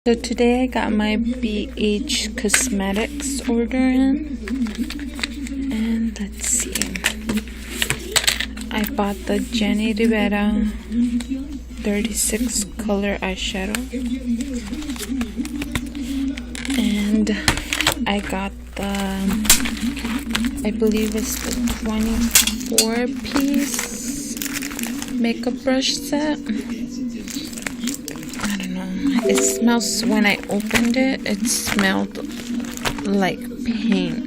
So today I got my BH Cosmetics order in, and let's see, I bought the Jenny Rivera 36 color eyeshadow, and I got the, I believe it's the 24-piece makeup brush set. It smells, when I opened it, it smelled like paint.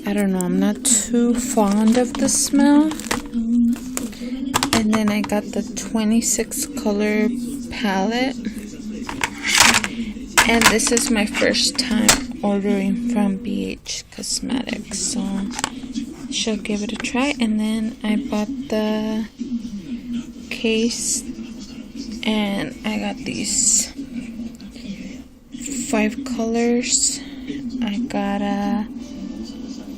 I don't know, I'm not too fond of the smell. And then I got the 26 color palette. And this is my first time ordering from BH Cosmetics, so I shall give it a try. And then I bought the case. And I got these 5 colors. I got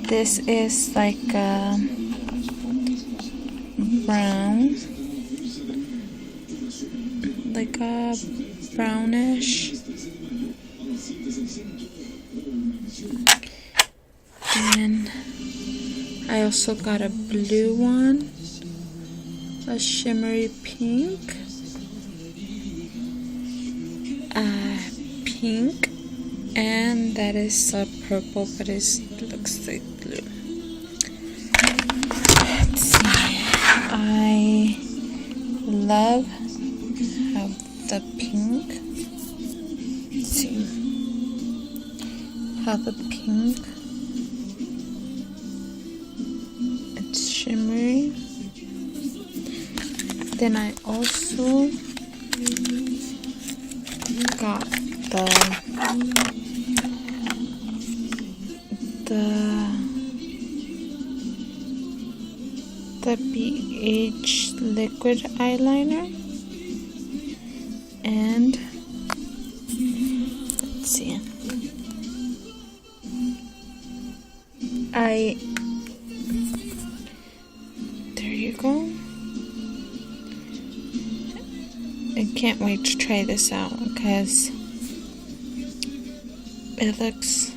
this is like a brown, like a brownish. And I also got a blue one, a shimmery pink. Pink, and that is purple, but it looks like blue. Let's see. I love how the pink. Let's see how the pink. It's shimmery. Then I also got the BH liquid eyeliner, and let's see, there you go. I can't wait to try this out because it looks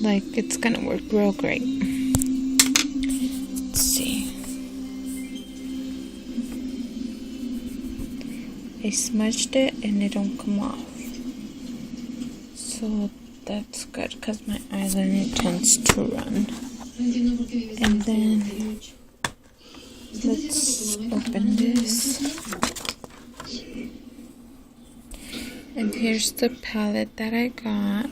like it's gonna work real great. Let's see. I smudged it and it don't come off. So that's good because my eyeliner tends to run. And then let's open this. And here's the palette that I got.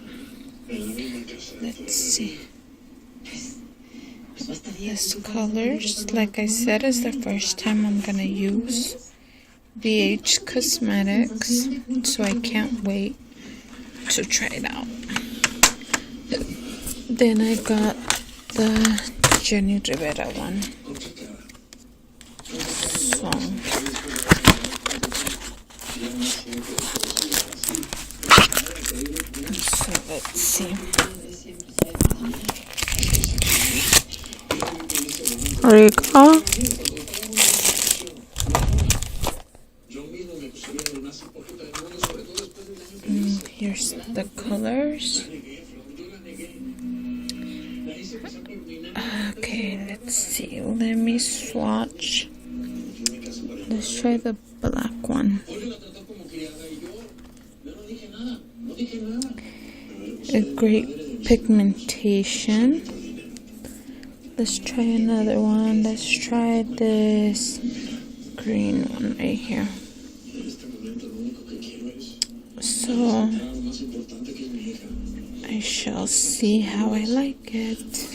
Let's see. This colors, like I said, is the first time I'm gonna use BH Cosmetics, so I can't wait to try it out. Then I got the Jenny Rivera one. So let's see. There you go. Here's the colors. Okay, let's see. Let me swatch. Let's try the black one. A great pigmentation. Let's try another one. Let's try this green one right here. So I shall see how I like it.